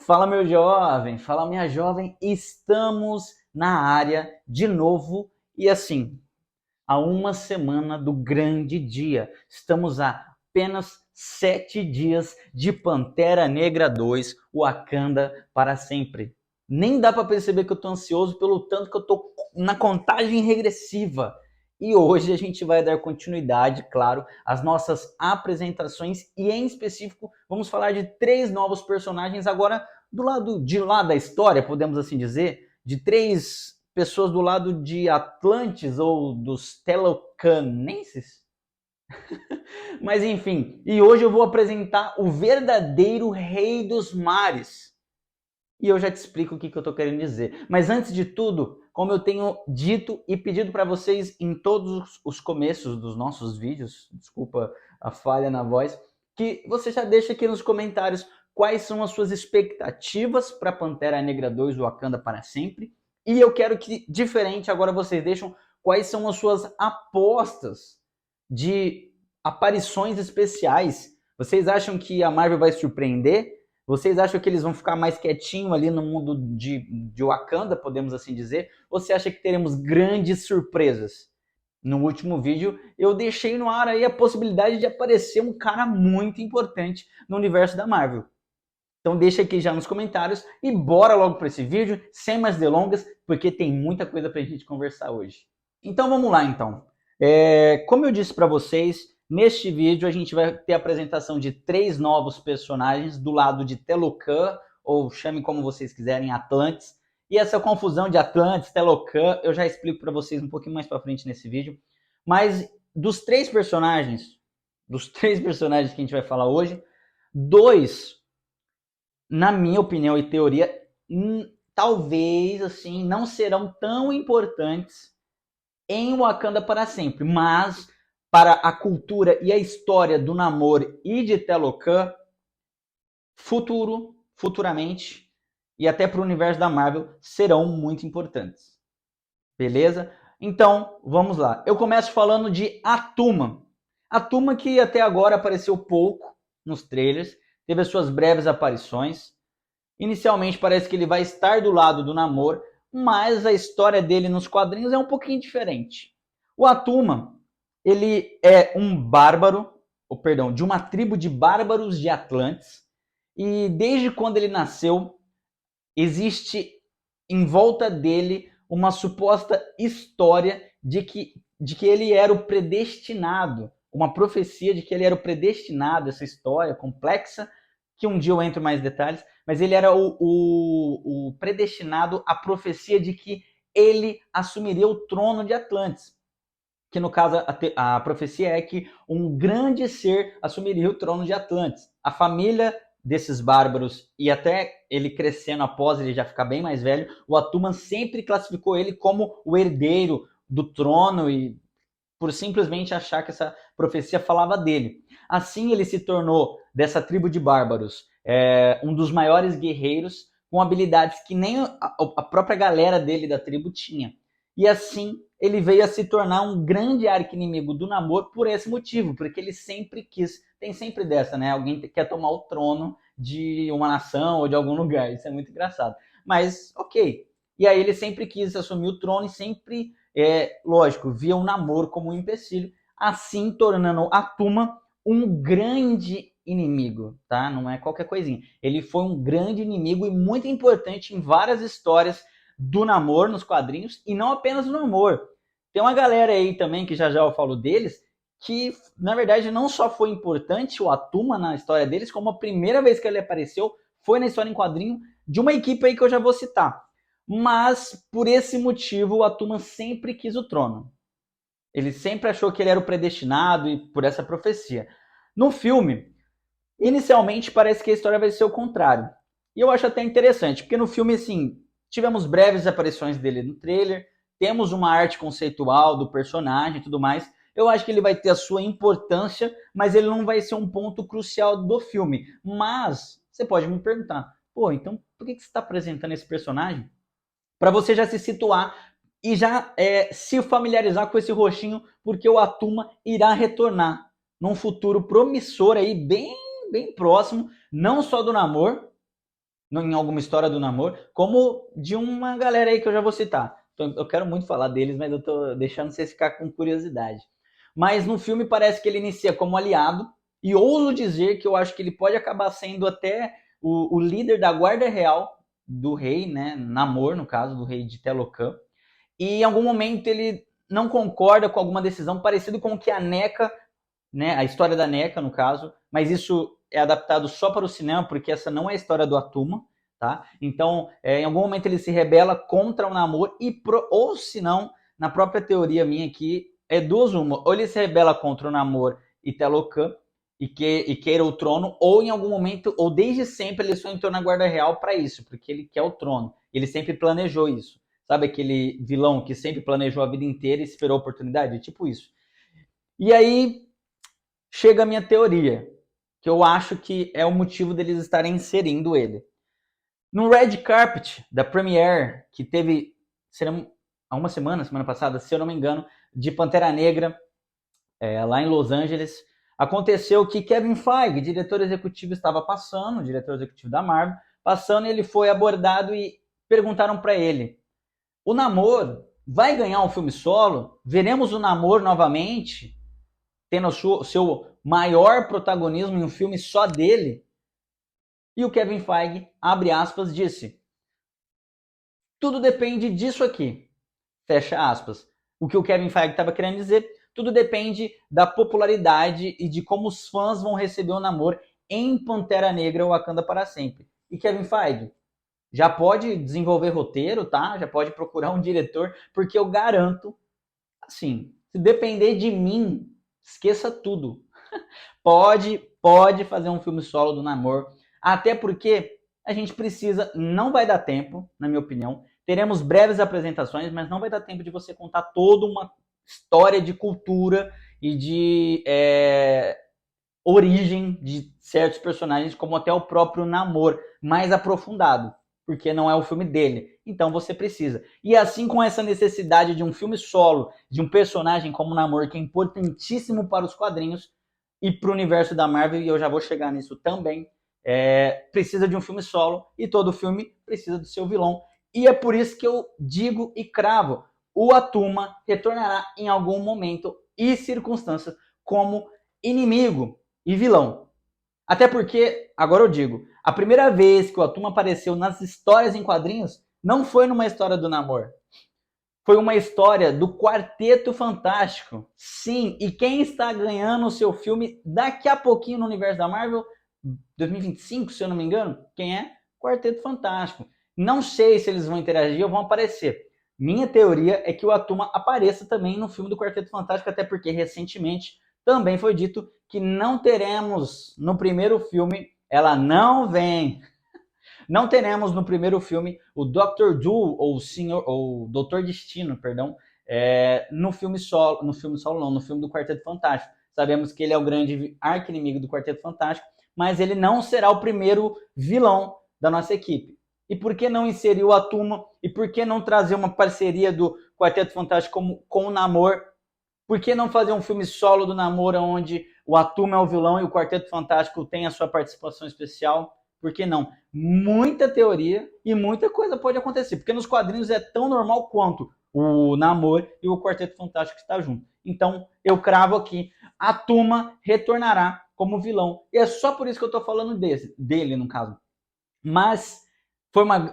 Fala, meu jovem, fala, minha jovem, estamos na área de novo e assim, a uma semana do grande dia. Estamos a apenas 7 dias de Pantera Negra 2, Wakanda para sempre. Nem dá para perceber que eu tô ansioso pelo tanto que eu tô na contagem regressiva. E hoje a gente vai dar continuidade, claro, às nossas apresentações e, em específico, vamos falar de 3 novos personagens agora do lado de lá da história, podemos assim dizer, de 3 pessoas do lado de Atlantes ou dos Telocanenses. Mas enfim, e hoje eu vou apresentar o verdadeiro rei dos mares. E eu já te explico o que eu estou querendo dizer. Mas antes de tudo, como eu tenho dito e pedido para vocês em todos os começos dos nossos vídeos, desculpa a falha na voz, que você já deixa aqui nos comentários quais são as suas expectativas para Pantera Negra 2 Wakanda para sempre. E eu quero que, diferente, agora vocês deixam quais são as suas apostas de aparições especiais. Vocês acham que a Marvel vai surpreender? Vocês acham que eles vão ficar mais quietinho ali no mundo de Wakanda, podemos assim dizer? Ou você acha que teremos grandes surpresas? No último vídeo, eu deixei no ar aí a possibilidade de aparecer um cara muito importante no universo da Marvel. Então deixa aqui já nos comentários e bora logo para esse vídeo, sem mais delongas, porque tem muita coisa para a gente conversar hoje. Então vamos lá então. Como eu disse para vocês, neste vídeo a gente vai ter a apresentação de 3 novos personagens do lado de Telocan, ou chame como vocês quiserem, Atlantis. E essa confusão de Atlantis, Telocan, eu já explico para vocês um pouquinho mais para frente nesse vídeo. Mas dos três personagens que a gente vai falar hoje, 2, na minha opinião e teoria, talvez assim não serão tão importantes em Wakanda para sempre, mas para a cultura e a história do Namor e de Telocan, futuramente, e até para o universo da Marvel, serão muito importantes. Beleza? Então, vamos lá. Eu começo falando de Atuma. Atuma que até agora apareceu pouco nos trailers, teve as suas breves aparições. Inicialmente parece que ele vai estar do lado do Namor, mas a história dele nos quadrinhos é um pouquinho diferente. O Atuma, ele é um bárbaro, ou perdão, de uma tribo de bárbaros de Atlantes, e desde quando ele nasceu, existe em volta dele uma suposta história de que ele era o predestinado, uma profecia de que ele era o predestinado, essa história complexa, que um dia eu entro em mais detalhes, mas ele era o predestinado, a profecia de que ele assumiria o trono de Atlantis. Que no caso a profecia é que um grande ser assumiria o trono de Atlantis. A família desses bárbaros e até ele crescendo após ele já ficar bem mais velho, o Atuman sempre classificou ele como o herdeiro do trono e por simplesmente achar que essa profecia falava dele. Assim ele se tornou, dessa tribo de bárbaros, um dos maiores guerreiros com habilidades que nem a própria galera dele da tribo tinha. E assim ele veio a se tornar um grande arqui-inimigo do Namor por esse motivo, porque ele sempre quis, tem sempre dessa, né? Alguém quer tomar o trono de uma nação ou de algum lugar, isso é muito engraçado. Mas, ok. E aí ele sempre quis assumir o trono e sempre lógico, via o Namor como um empecilho, assim tornando Atuma um grande inimigo, tá? Não é qualquer coisinha. Ele foi um grande inimigo e muito importante em várias histórias do Namor nos quadrinhos, e não apenas do Namor. Tem uma galera aí também, que já eu falo deles, que na verdade não só foi importante o Atuma na história deles, como a primeira vez que ele apareceu foi na história em quadrinho de uma equipe aí que eu já vou citar. Mas, por esse motivo, o Atuma sempre quis o trono. Ele sempre achou que ele era o predestinado e por essa profecia. No filme, inicialmente parece que a história vai ser o contrário. E eu acho até interessante, porque no filme, assim, tivemos breves aparições dele no trailer, temos uma arte conceitual do personagem e tudo mais. Eu acho que ele vai ter a sua importância, mas ele não vai ser um ponto crucial do filme. Mas, você pode me perguntar, pô, então por que você está apresentando esse personagem? Para você já se situar e já se familiarizar com esse roxinho, porque o Atuma irá retornar num futuro promissor aí, bem próximo, não só do Namor, em alguma história do namoro, como de uma galera aí que eu já vou citar. Então, eu quero muito falar deles, mas eu tô deixando vocês ficar com curiosidade. Mas no filme parece que ele inicia como aliado, e ouso dizer que eu acho que ele pode acabar sendo até o líder da guarda real do rei, né? Namor, no caso, do rei de Telocan. E em algum momento ele não concorda com alguma decisão, parecido com o que a NECA, né, a história da NECA, no caso, mas isso é adaptado só para o cinema, porque essa não é a história do Atuma, tá? Então, em algum momento ele se rebela contra o Namor, ou se não, na própria teoria minha aqui, é duas uma. Ou ele se rebela contra o Namor e Telocan, e queira o trono, ou em algum momento, ou desde sempre, ele só entrou na Guarda Real para isso, porque ele quer o trono. Ele sempre planejou isso. Sabe aquele vilão que sempre planejou a vida inteira e esperou a oportunidade? Tipo isso. E aí chega a minha teoria, que eu acho que é o motivo deles estarem inserindo ele. No Red Carpet da Premiere, que teve há uma semana passada, se eu não me engano, de Pantera Negra, lá em Los Angeles, aconteceu que Kevin Feige, diretor executivo, estava passando, o diretor executivo da Marvel, passando, e ele foi abordado e perguntaram para ele: o Namor vai ganhar um filme solo? Veremos o Namor novamente, tendo o seu maior protagonismo em um filme só dele? E o Kevin Feige, abre aspas, disse: tudo depende disso aqui, fecha aspas. O que o Kevin Feige estava querendo dizer, tudo depende da popularidade e de como os fãs vão receber o Namor em Pantera Negra Wakanda para sempre. E Kevin Feige já pode desenvolver roteiro, tá? Já pode procurar um diretor, porque eu garanto, assim, se depender de mim, esqueça tudo. Pode fazer um filme solo do Namor, até porque a gente precisa, não vai dar tempo, na minha opinião. Teremos breves apresentações, mas não vai dar tempo de você contar toda uma história de cultura e de origem de certos personagens, como até o próprio Namor, mais aprofundado, porque não é o filme dele. Então você precisa. E assim, com essa necessidade de um filme solo, de um personagem como o Namor, que é importantíssimo para os quadrinhos e para o universo da Marvel, e eu já vou chegar nisso também, precisa de um filme solo, e todo filme precisa do seu vilão. E é por isso que eu digo e cravo: o Atuma retornará em algum momento e circunstâncias como inimigo e vilão. Até porque, agora eu digo, a primeira vez que o Atuma apareceu nas histórias em quadrinhos não foi numa história do Namor. Foi uma história do Quarteto Fantástico. Sim, e quem está ganhando o seu filme daqui a pouquinho no universo da Marvel, 2025, se eu não me engano, quem é? Quarteto Fantástico. Não sei se eles vão interagir ou vão aparecer. Minha teoria é que o Atuma apareça também no filme do Quarteto Fantástico, até porque recentemente também foi dito que não teremos no primeiro filme, ela não vem. Não teremos no primeiro filme o Dr. Doom, ou Doutor Destino, perdão, no filme solo não, no filme do Quarteto Fantástico. Sabemos que ele é o grande arqui-inimigo do Quarteto Fantástico, mas ele não será o primeiro vilão da nossa equipe. E por que não inserir o Atuma? E por que não trazer uma parceria do Quarteto Fantástico com o Namor? Por que não fazer um filme solo do Namor, onde o Atuma é o vilão e o Quarteto Fantástico tem a sua participação especial? Por que não? Muita teoria e muita coisa pode acontecer, porque nos quadrinhos é tão normal quanto o Namor e o Quarteto Fantástico estar junto. Então, eu cravo aqui, Atuma retornará como vilão. E é só por isso que eu estou falando dele, no caso. Mas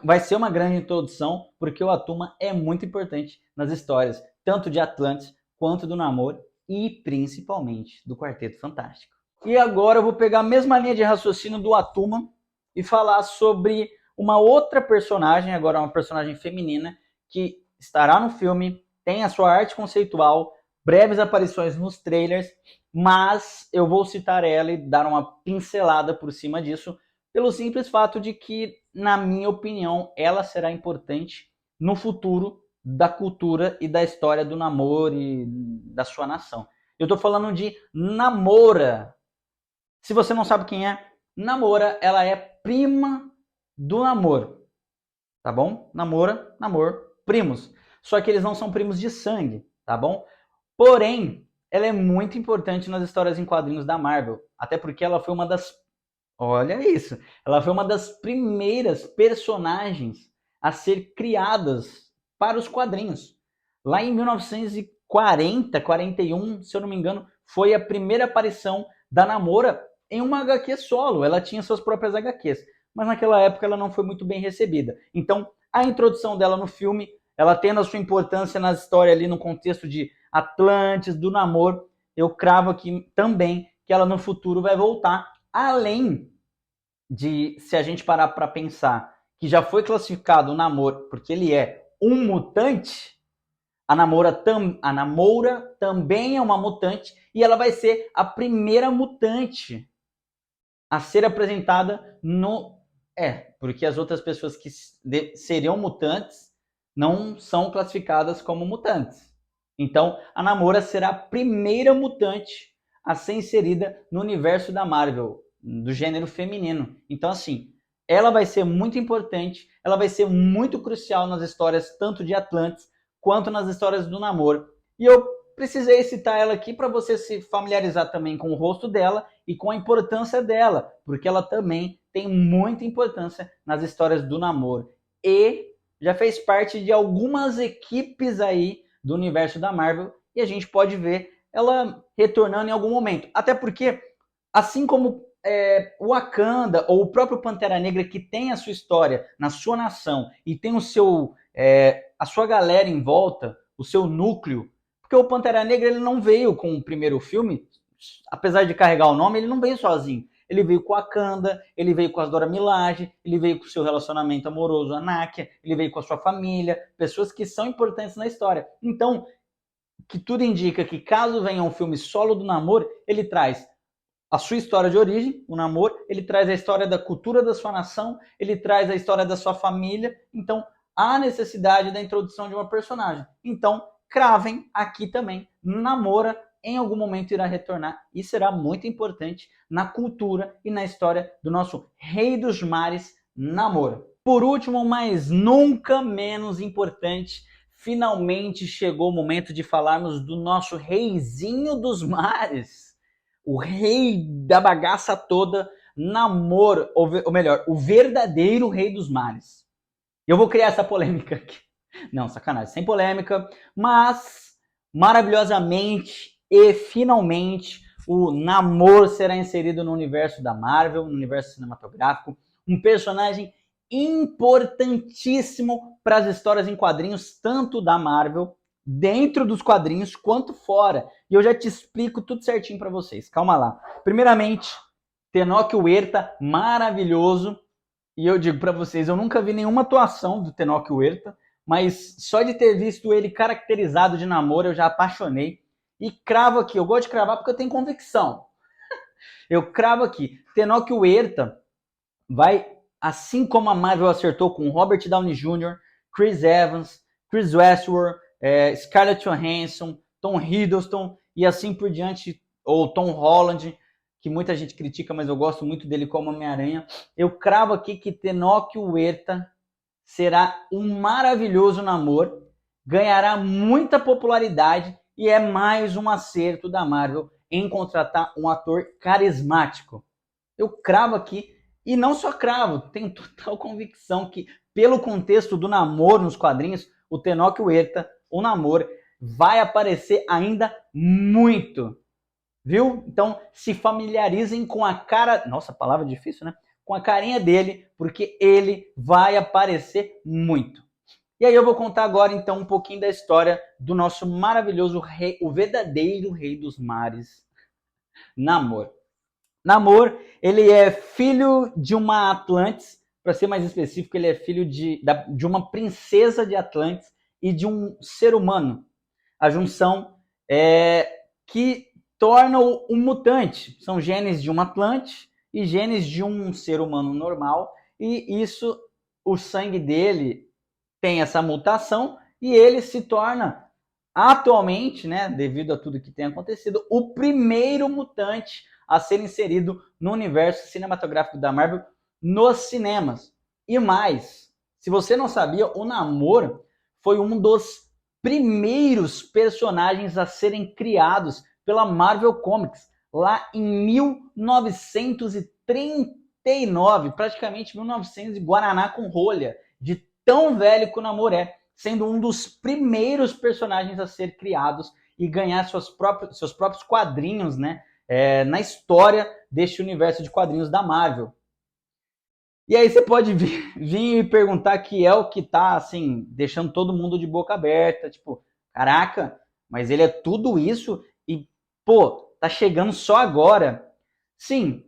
vai ser uma grande introdução, porque o Atuma é muito importante nas histórias, tanto de Atlantis quanto do Namor e principalmente do Quarteto Fantástico. E agora eu vou pegar a mesma linha de raciocínio do Atuma e falar sobre uma outra personagem, agora uma personagem feminina, que estará no filme, tem a sua arte conceitual, breves aparições nos trailers, mas eu vou citar ela e dar uma pincelada por cima disso, pelo simples fato de que, na minha opinião, ela será importante no futuro da cultura e da história do Namor e da sua nação. Eu tô falando de Namora. Se você não sabe quem é, Namora, ela é prima do Namor, tá bom? Namora, Namor, primos. Só que eles não são primos de sangue, tá bom? Porém, ela é muito importante nas histórias em quadrinhos da Marvel, até porque ela foi uma das Olha isso. Ela foi uma das primeiras personagens a ser criadas para os quadrinhos. Lá em 1940, 41, se eu não me engano, foi a primeira aparição da Namora em uma HQ solo. Ela tinha suas próprias HQs, mas naquela época ela não foi muito bem recebida. Então, a introdução dela no filme, ela tendo a sua importância na história ali no contexto de Atlantis, do Namor, eu cravo aqui também que ela no futuro vai voltar. Além de, se a gente parar para pensar que já foi classificado o Namor porque ele é um mutante, a Namora também é uma mutante e ela vai ser a primeira mutante a ser apresentada no... porque as outras pessoas que seriam mutantes não são classificadas como mutantes. Então, a Namora será a primeira mutante a ser inserida no universo da Marvel, do gênero feminino. Então, assim, ela vai ser muito importante, ela vai ser muito crucial nas histórias tanto de Atlantis quanto nas histórias do Namor. E eu precisei citar ela aqui para você se familiarizar também com o rosto dela e com a importância dela, porque ela também tem muita importância nas histórias do Namor. E já fez parte de algumas equipes aí do universo da Marvel e a gente pode ver ela retornando em algum momento. Até porque, assim como o Wakanda ou o próprio Pantera Negra, que tem a sua história na sua nação e tem o seu, a sua galera em volta, o seu núcleo, porque o Pantera Negra ele não veio com o primeiro filme, apesar de carregar o nome, ele não veio sozinho. Ele veio com a Wakanda, ele veio com as Dora Milaje, ele veio com o seu relacionamento amoroso, a Nakia, ele veio com a sua família, pessoas que são importantes na história. Então, que tudo indica que caso venha um filme solo do Namor, ele traz a sua história de origem, o Namor, ele traz a história da cultura da sua nação, ele traz a história da sua família, então há necessidade da introdução de uma personagem. Então, cravem aqui também, Namora em algum momento irá retornar e será muito importante na cultura e na história do nosso Rei dos Mares, Namor. Por último, mas nunca menos importante, finalmente chegou o momento de falarmos do nosso Reizinho dos Mares, o rei da bagaça toda, Namor, ou melhor, o verdadeiro Rei dos Mares. Eu vou criar essa polêmica aqui. Não, sacanagem, sem polêmica, mas maravilhosamente e finalmente o Namor será inserido no universo da Marvel, no universo cinematográfico, um personagem importantíssimo para as histórias em quadrinhos, tanto da Marvel, dentro dos quadrinhos, quanto fora. E eu já te explico tudo certinho para vocês. Calma lá. Primeiramente, Tenoch Huerta, maravilhoso. E eu digo para vocês, eu nunca vi nenhuma atuação do Tenoch Huerta, mas só de ter visto ele caracterizado de Namor, eu já apaixonei. E cravo aqui, eu gosto de cravar porque eu tenho convicção. Eu cravo aqui, Tenoch Huerta vai, assim como a Marvel acertou com Robert Downey Jr., Chris Evans, Chris Westworld, Scarlett Johansson, Tom Hiddleston e assim por diante, ou Tom Holland, que muita gente critica, mas eu gosto muito dele como Homem-Aranha. Eu cravo aqui que Tenoch Huerta será um maravilhoso Namor, ganhará muita popularidade e é mais um acerto da Marvel em contratar um ator carismático. Eu cravo aqui, e não só cravo, tenho total convicção que, pelo contexto do Namor nos quadrinhos, o Tenoch Huerta, o Namor, vai aparecer ainda muito. Viu? Então, se familiarizem com a cara... Nossa, palavra difícil, né? Com a carinha dele, porque ele vai aparecer muito. E aí eu vou contar agora, então, um pouquinho da história do nosso maravilhoso rei, o verdadeiro Rei dos Mares, Namor. Namor, ele é filho de uma Atlantis, para ser mais específico, ele é filho de uma princesa de Atlantis e de um ser humano. A junção que torna-o um mutante. São genes de um Atlante e genes de um ser humano normal, e isso, o sangue dele tem essa mutação e ele se torna atualmente, né, devido a tudo que tem acontecido, o primeiro mutante a ser inserido no universo cinematográfico da Marvel nos cinemas. E mais, se você não sabia, o Namor foi um dos primeiros personagens a serem criados pela Marvel Comics, lá em 1930 39, praticamente 1900, Guaraná com rolha, de tão velho que o Namor é, sendo um dos primeiros personagens a ser criados e ganhar seus próprios quadrinhos, né, na história deste universo de quadrinhos da Marvel. E aí você pode vir e perguntar que é o que tá, assim, deixando todo mundo de boca aberta, tipo, caraca, mas ele é tudo isso e, pô, tá chegando só agora. Sim,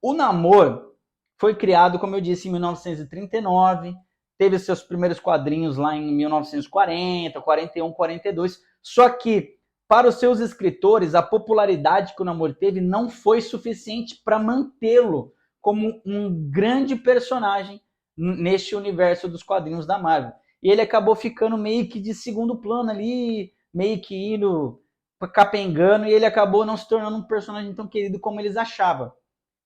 o Namor foi criado, como eu disse, em 1939, teve seus primeiros quadrinhos lá em 1940, 41, 42, só que para os seus escritores, a popularidade que o Namor teve não foi suficiente para mantê-lo como um grande personagem neste universo dos quadrinhos da Marvel. E ele acabou ficando meio que de segundo plano ali, meio que indo capengando, e ele acabou não se tornando um personagem tão querido como eles achavam,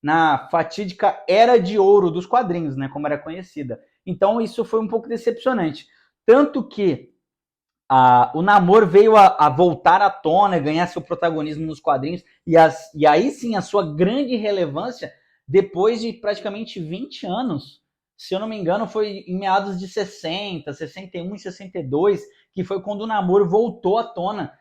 na fatídica Era de Ouro dos quadrinhos, né, como era conhecida. Então isso foi um pouco decepcionante. Tanto que o Namor veio a voltar à tona, ganhar seu protagonismo nos quadrinhos, e aí sim a sua grande relevância depois de praticamente 20 anos. Se eu não me engano, foi em meados de 60, 61 e 62, que foi quando o Namor voltou à tona,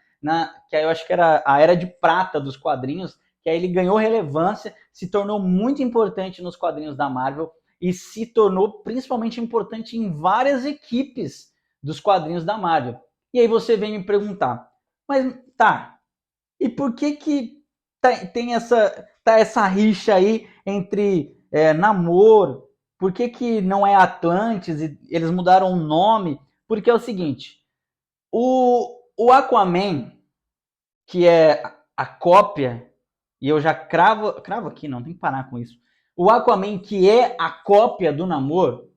que eu acho que era a Era de Prata dos quadrinhos, que aí ele ganhou relevância, se tornou muito importante nos quadrinhos da Marvel e se tornou principalmente importante em várias equipes dos quadrinhos da Marvel. E aí você vem me perguntar, mas tá, e por que tem essa rixa aí entre Namor? Por que não é Atlantis e eles mudaram o nome? Porque é o seguinte, o Aquaman, que é a cópia, e eu já cravo aqui, não, tem que parar com isso. O Aquaman, que é a cópia do Namor,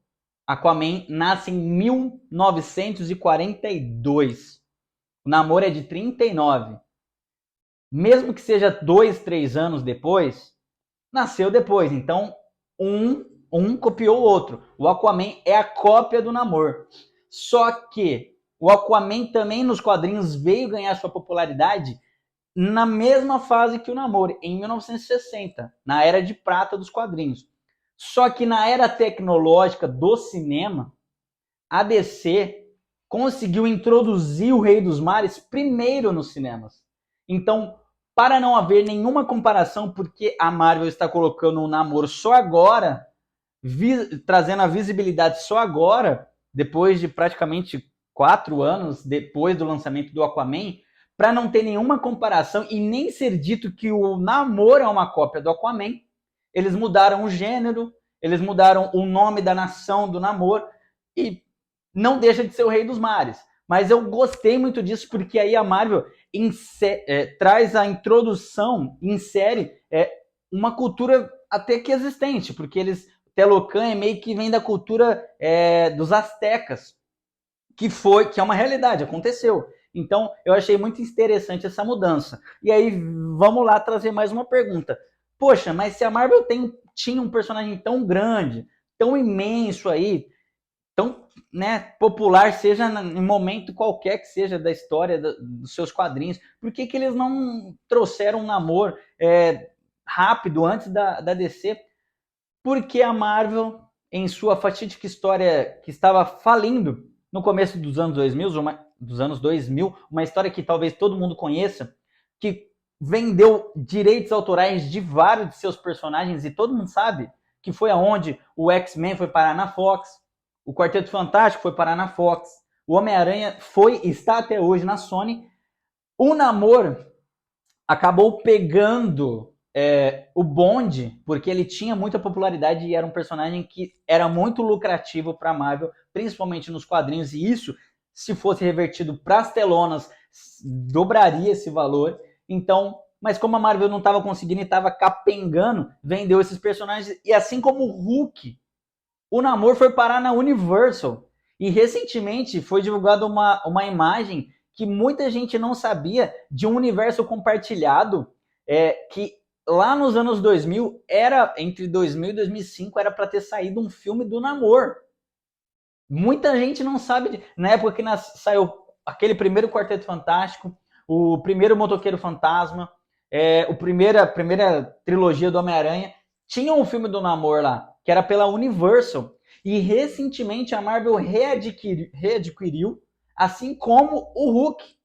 Aquaman nasce em 1942. O Namor é de 39. Mesmo que seja 2, 3 anos depois, nasceu depois. Então, um copiou o outro. O Aquaman é a cópia do Namor. Só que o Aquaman também nos quadrinhos veio ganhar sua popularidade na mesma fase que o Namor, em 1960, na Era de Prata dos quadrinhos. Só que na era tecnológica do cinema, a DC conseguiu introduzir o Rei dos Mares primeiro nos cinemas. Então, para não haver nenhuma comparação, porque a Marvel está colocando o Namor só agora, trazendo a visibilidade só agora, depois de praticamente 4 anos depois do lançamento do Aquaman, para não ter nenhuma comparação e nem ser dito que o Namor é uma cópia do Aquaman, eles mudaram o gênero, eles mudaram o nome da nação do Namor e não deixa de ser o Rei dos Mares. Mas eu gostei muito disso porque aí a Marvel traz a introdução, insere uma cultura até que existente, porque Telocan é meio que vem da cultura dos astecas, que é uma realidade, aconteceu. Então, eu achei muito interessante essa mudança. E aí, vamos lá trazer mais uma pergunta. Poxa, mas se a Marvel tinha um personagem tão grande, tão imenso aí, tão popular, seja em momento qualquer que seja da história dos seus quadrinhos, por que eles não trouxeram um Namor rápido antes da DC? Porque a Marvel, em sua fatídica história que estava falindo no começo dos anos 2000, uma história que talvez todo mundo conheça, que vendeu direitos autorais de vários de seus personagens, e todo mundo sabe que foi aonde o X-Men foi parar na Fox, o Quarteto Fantástico foi parar na Fox, o Homem-Aranha está até hoje na Sony. O Namor acabou pegando o bonde, porque ele tinha muita popularidade e era um personagem que era muito lucrativo para a Marvel, principalmente nos quadrinhos, e isso, se fosse revertido para as telonas, dobraria esse valor. Então, mas como a Marvel não estava conseguindo e estava capengando, vendeu esses personagens, e assim como o Hulk, o Namor foi parar na Universal. E recentemente foi divulgada uma imagem que muita gente não sabia, de um universo compartilhado que lá nos anos 2000, entre 2000 e 2005, era para ter saído um filme do Namor. Muita gente não sabe, na época que saiu aquele primeiro Quarteto Fantástico, o primeiro Motoqueiro Fantasma, a primeira trilogia do Homem-Aranha, Tinha um filme do Namor lá, que era pela Universal, e recentemente a Marvel readquiriu, assim como o Hulk,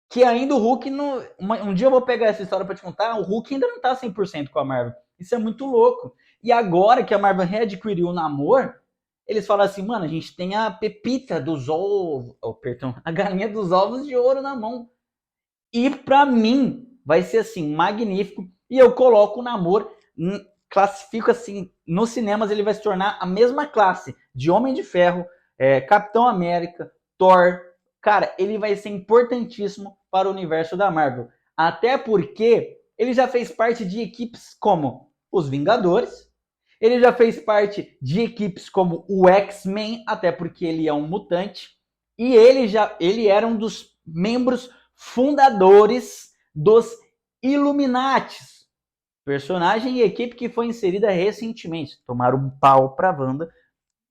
que ainda o Hulk, um dia eu vou pegar essa história para te contar, o Hulk ainda não tá 100% com a Marvel. Isso é muito louco. E agora que a Marvel readquiriu o Namor, eles falam assim, mano, a gente tem a pepita dos ovos, perdão, a galinha dos ovos de ouro na mão. E pra mim vai ser assim, magnífico. E eu coloco o Namor, classifico assim, nos cinemas ele vai se tornar a mesma classe de Homem de Ferro, Capitão América, Thor. Cara, ele vai ser importantíssimo para o universo da Marvel. Até porque ele já fez parte de equipes como os Vingadores, ele já fez parte de equipes como o X-Men, até porque ele é um mutante, e ele era um dos membros fundadores dos Illuminates, personagem e equipe que foi inserida recentemente. Tomaram um pau pra Wanda,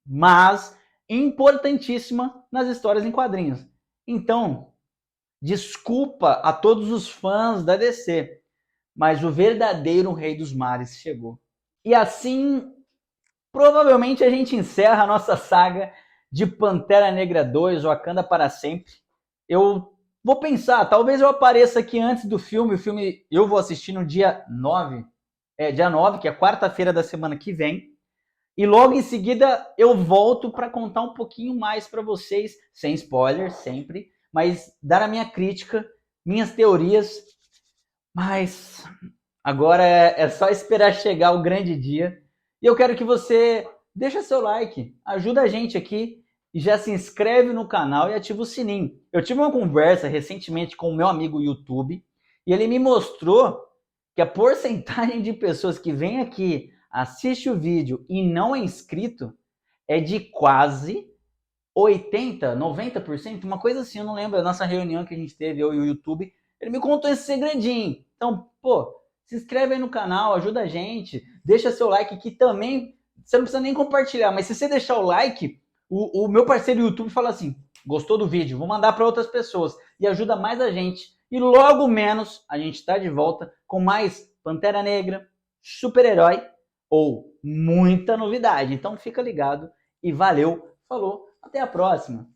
mas importantíssima nas histórias em quadrinhos. Então, desculpa a todos os fãs da DC, mas o verdadeiro Rei dos Mares chegou. E assim, provavelmente a gente encerra a nossa saga de Pantera Negra 2, Wakanda para sempre. Eu vou pensar, talvez eu apareça aqui antes do filme. O filme eu vou assistir no dia 9, dia 9, que é quarta-feira da semana que vem. E logo em seguida eu volto para contar um pouquinho mais para vocês, sem spoiler sempre, mas dar a minha crítica, minhas teorias. Mas agora é só esperar chegar o grande dia. E eu quero que você deixe seu like, ajuda a gente aqui e já se inscreve no canal e ativa o sininho. Eu tive uma conversa recentemente com o meu amigo YouTube e ele me mostrou que a porcentagem de pessoas que vem aqui, assiste o vídeo e não é inscrito é de quase 80, 90%, uma coisa assim, eu não lembro, a nossa reunião que a gente teve, eu e o YouTube, ele me contou esse segredinho. Então, pô, se inscreve aí no canal, ajuda a gente, deixa seu like que também, você não precisa nem compartilhar, mas se você deixar o like, o meu parceiro YouTube fala assim, gostou do vídeo, vou mandar para outras pessoas e ajuda mais a gente. E logo menos a gente está de volta com mais Pantera Negra, super-herói ou muita novidade. Então fica ligado e valeu, falou, até a próxima.